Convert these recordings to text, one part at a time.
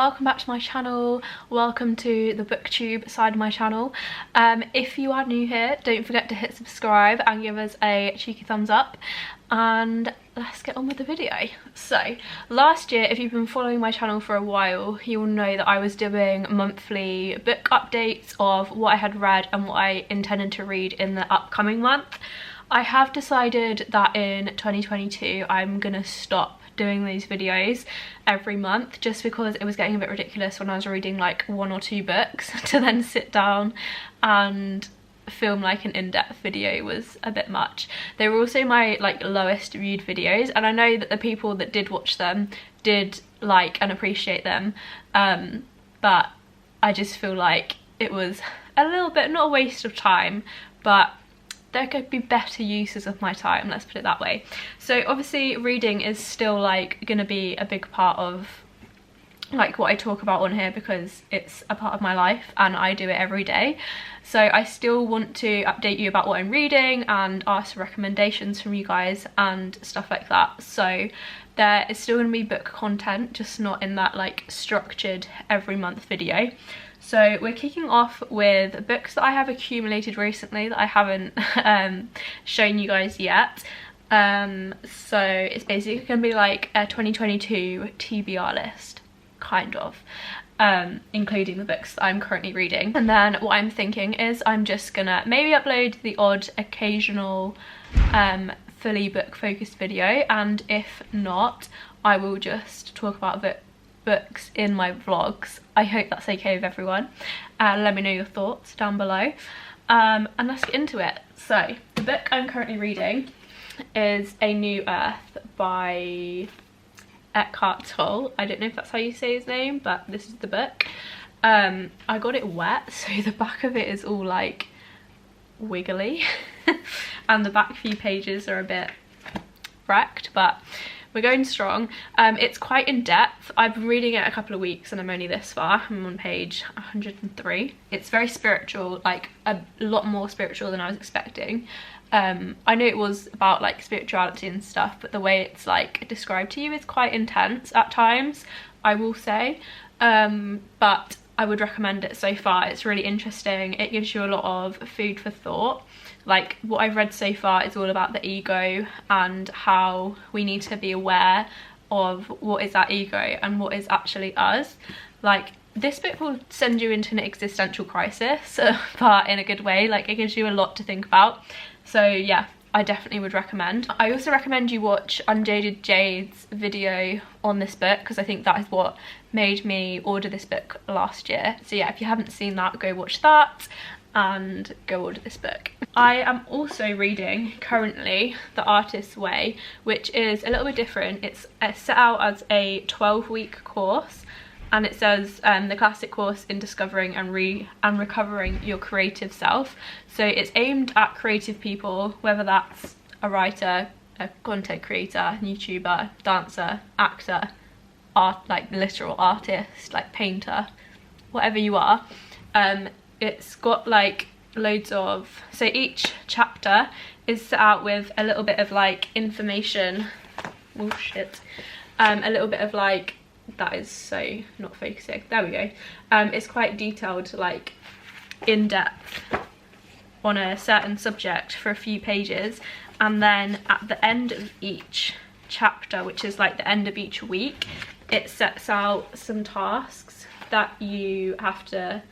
welcome back to my channel. Welcome to the booktube side of my channel. If you are new here, don't forget to hit subscribe and give us a cheeky thumbs up, and let's get on with the video. So last year, if you've been following my channel for a while, you'll know that I was doing monthly book updates of what I had read and what I intended to read in the upcoming month. I have decided that in 2022 I'm gonna stop doing these videos every month, just because it was getting a bit ridiculous when I was reading like 1 or 2 books to then sit down and film like an in-depth video was a bit much. They were also my like lowest viewed videos, and I know that the people that did watch them did like and appreciate them, but I just feel like it was a little bit, not a waste of time, but there could be better uses of my time, let's put it that way. So obviously reading is still like gonna be a big part of like what I talk about on here, because it's a part of my life and I do it every day. So I still want to update you about what I'm reading and ask for recommendations from you guys and stuff like that. So there is still going to be book content, just not in that like structured every month video. So we're kicking off with books that I have accumulated recently that I haven't shown you guys yet. So it's basically going to be like a 2022 TBR list, kind of, including the books that I'm currently reading. And then what I'm thinking is I'm just gonna maybe upload the odd occasional fully book focused video, and if not, I will just talk about books in my vlogs. I hope that's okay with everyone. Let me know your thoughts down below, and let's get into it. So the book I'm currently reading is A New Earth by Eckhart Tolle. I don't know if that's how you say his name, but this is the book. I got it wet, so the back of it is all like wiggly and the back few pages are a bit wrecked, but we're going strong. It's quite in depth. I've been reading it a couple of weeks and I'm only this far. I'm on page 103. It's very spiritual, like a lot more spiritual than I was expecting. I know it was about like spirituality and stuff, but the way it's like described to you is quite intense at times, I will say, but I would recommend it so far. It's really interesting. It gives you a lot of food for thought. Like what I've read so far is all about the ego and how we need to be aware of what is our ego and what is actually us. Like this book will send you into an existential crisis, but in a good way. Like it gives you a lot to think about. So yeah, I definitely would recommend. I also recommend you watch Unjaded Jade's video on this book, because I think that is what made me order this book last year. So yeah, if you haven't seen that, go watch that and go order this book. I am also reading currently The Artist's Way, which is a little bit different. It's set out as a 12-week course, and it says the classic course in discovering and recovering your creative self. So it's aimed at creative people, whether that's a writer, a content creator, YouTuber, dancer, actor, like literal artist, like painter, whatever you are. It's got like loads of, so each chapter is set out with a little bit of like information. Oh shit. A little bit of like, that is so not focusing, there we go. It's quite detailed, like in depth on a certain subject for a few pages, and then at the end of each chapter, which is like the end of each week, it sets out some tasks that you have to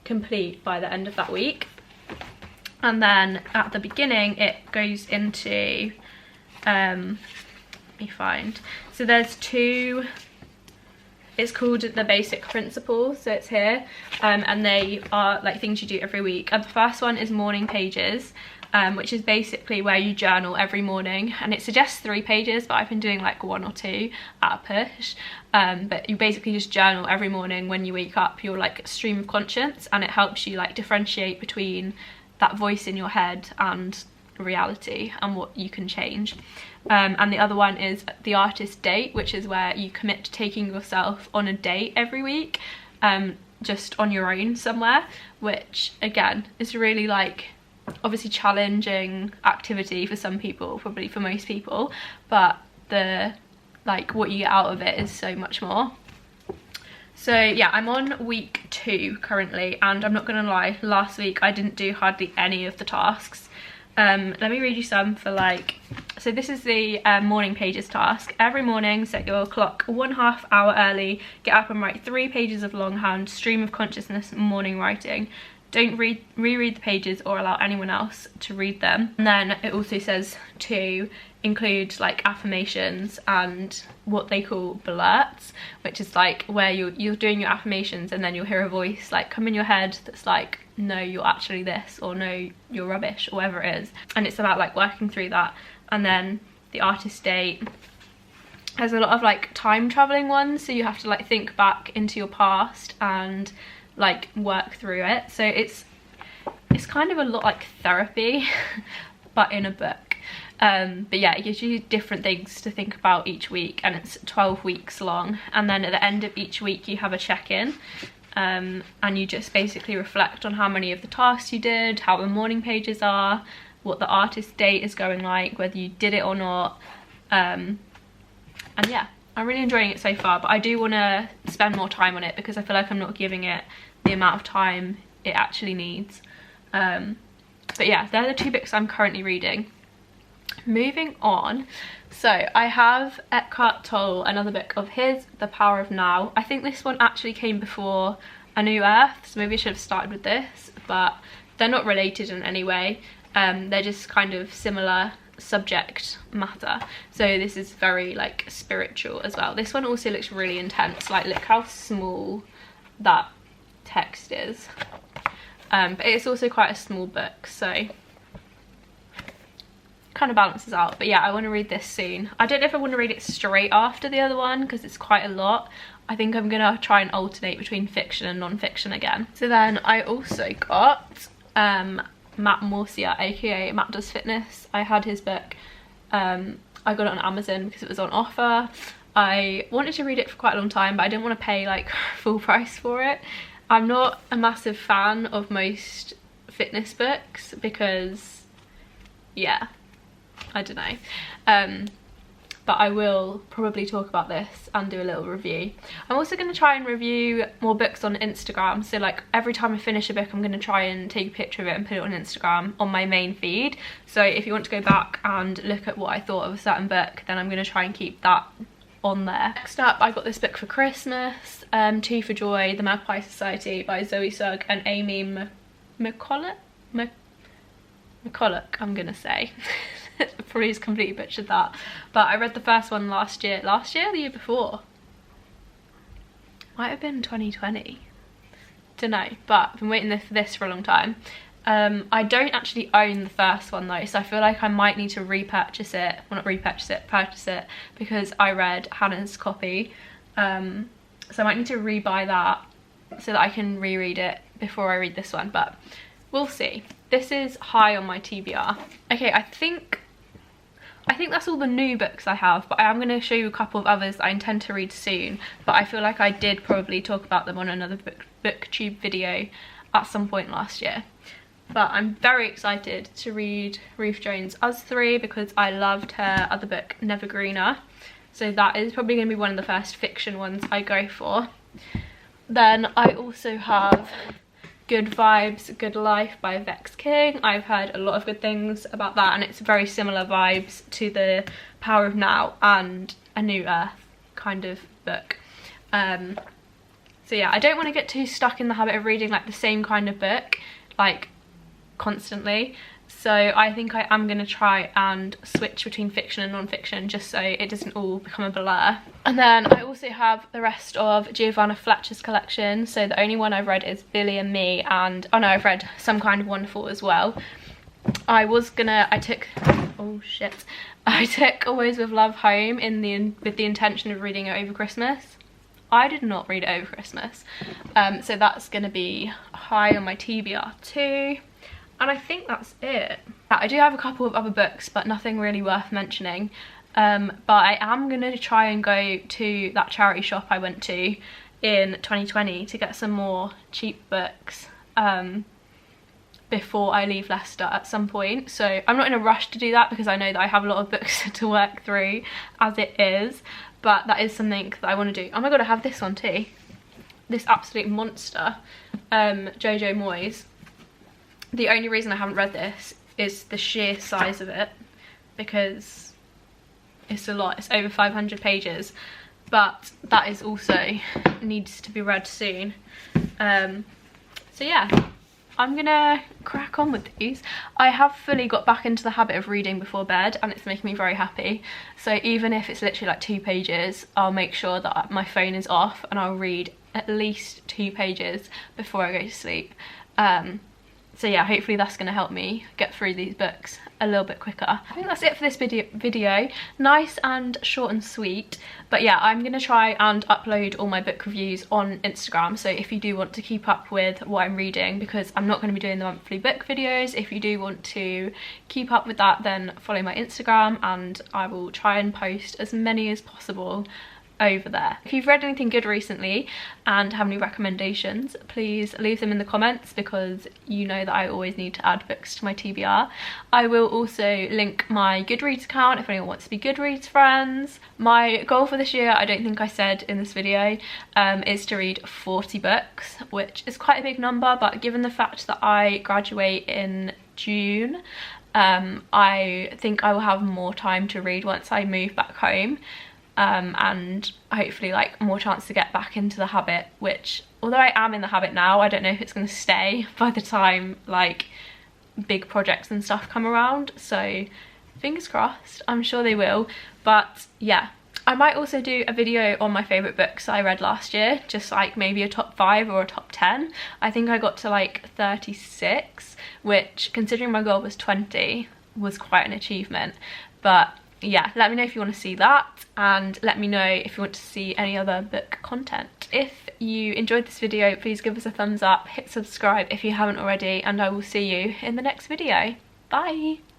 complete by the end of that week. And then at the beginning it goes into let me find, so there's 2, it's called the basic principles, so it's here, and they are like things you do every week. And the first one is morning pages, which is basically where you journal every morning, and it suggests 3 pages, but I've been doing like 1 or 2 at a push. But you basically just journal every morning when you wake up, your like stream of conscience, and it helps you like differentiate between that voice in your head and reality and what you can change. And the other one is the artist date, which is where you commit to taking yourself on a date every week, just on your own somewhere, which again is really like obviously challenging activity for some people, probably for most people, but the like what you get out of it is so much more. So yeah, I'm on week 2 currently, and I'm not gonna lie, last week I didn't do hardly any of the tasks. Let me read you some for like, so this is the morning pages task. Every morning set your clock 1/2 hour early, get up and write 3 pages of longhand stream of consciousness morning writing. Don't reread the pages or allow anyone else to read them. And then it also says to include like affirmations and what they call blurts, which is like where you're doing your affirmations and then you'll hear a voice like come in your head that's like, no, you're actually this, or no, you're rubbish, or whatever it is. And it's about like working through that. And then the artist date has a lot of like time traveling ones, so you have to like think back into your past and like work through it. So it's kind of a lot like therapy but in a book. But yeah, it gives you different things to think about each week, and it's 12 weeks long. And then at the end of each week you have a check-in, and you just basically reflect on how many of the tasks you did, how the morning pages are, what the artist date is going like, whether you did it or not. And yeah, I'm really enjoying it so far, but I do want to spend more time on it because I feel like I'm not giving it the amount of time it actually needs. But yeah, they're the 2 books I'm currently reading. Moving on, so I have Eckhart Tolle, another book of his, The Power of Now. I think this one actually came before A New Earth, so maybe I should have started with this, but they're not related in any way. They're just kind of similar subject matter. So this is very like spiritual as well. This one also looks really intense, like look how small that text is. But it's also quite a small book, so kind of balances out. But yeah, I want to read this soon. I don't know if I want to read it straight after the other one because it's quite a lot. I think I'm gonna try and alternate between fiction and non-fiction again. So then I also got Matt Morsia, aka Matt Does Fitness. I had his book. I got it on Amazon because it was on offer. I wanted to read it for quite a long time, but I didn't want to pay like full price for it. I'm not a massive fan of most fitness books because, yeah, I don't know. But I will probably talk about this and do a little review. I'm also going to try and review more books on Instagram. So like every time I finish a book, I'm going to try and take a picture of it and put it on Instagram on my main feed. So if you want to go back and look at what I thought of a certain book, then I'm going to try and keep that on there. Next up, I got this book for Christmas, Tea for Joy, The Magpie Society by Zoe Sugg and Amy McCulloch, I'm gonna say. Probably just completely butchered that. But I read the first one last year, the year before. Might have been 2020. Don't know, but I've been waiting for this for a long time. I don't actually own the first one though, so I feel like I might need to repurchase it, well not repurchase it, purchase it, because I read Hannah's copy. So I might need to rebuy that so that I can reread it before I read this one, but we'll see. This is high on my TBR. Okay, I think that's all the new books I have, but I am going to show you a couple of others that I intend to read soon, but I feel like I did probably talk about them on another booktube video at some point last year. But I'm very excited to read Ruth Jones' Us Three because I loved her other book, Never Greener. So that is probably going to be one of the first fiction ones I go for. Then I also have Good Vibes, Good Life by Vex King. I've heard a lot of good things about that, and it's very similar vibes to The Power of Now and A New Earth kind of book. So yeah, I don't want to get too stuck in the habit of reading like the same kind of book like constantly, so I think I am going to try and switch between fiction and non-fiction just so it doesn't all become a blur. And then I also have the rest of Giovanna Fletcher's collection. So the only one I've read is Billy and Me, and oh no, I've read Some Kind of Wonderful as well. I took Always with Love home with the intention of reading it over Christmas. I did not read it over Christmas, so that's going to be high on my TBR too. And I think that's it. I do have a couple of other books, but nothing really worth mentioning. But I am going to try and go to that charity shop I went to in 2020 to get some more cheap books before I leave Leicester at some point. So I'm not in a rush to do that because I know that I have a lot of books to work through as it is. But that is something that I want to do. Oh my god, I have this one too. this absolute monster, Jojo Moyes. The only reason I haven't read this is the sheer size of it, because it's a lot. It's over 500 pages, but that is also needs to be read soon. So yeah, I'm gonna crack on with these. I have fully got back into the habit of reading before bed, and it's making me very happy. So even if it's literally like 2 pages, I'll make sure that my phone is off and I'll read at least 2 pages before I go to sleep. So yeah, hopefully that's going to help me get through these books a little bit quicker. I think that's it for this video. Nice and short and sweet. But yeah, I'm going to try and upload all my book reviews on Instagram. So if you do want to keep up with what I'm reading, because I'm not going to be doing the monthly book videos, if you do want to keep up with that, then follow my Instagram and I will try and post as many as possible over there. If you've read anything good recently and have any recommendations, please leave them in the comments, because you know that I always need to add books to my TBR. I will also link my Goodreads account if anyone wants to be Goodreads friends. My goal for this year, I don't think I said in this video, is to read 40 books, which is quite a big number, but given the fact that I graduate in June, I think I will have more time to read once I move back home. And hopefully like more chance to get back into the habit, which although I am in the habit now, I don't know if it's going to stay by the time like big projects and stuff come around. So fingers crossed, I'm sure they will. But yeah, I might also do a video on my favourite books I read last year, just like maybe a top 5 or a top 10. I think I got to like 36, which considering my goal was 20 was quite an achievement. But yeah, let me know if you want to see that, and let me know if you want to see any other book content. If you enjoyed this video, please give us a thumbs up, hit subscribe if you haven't already, and I will see you in the next video. Bye!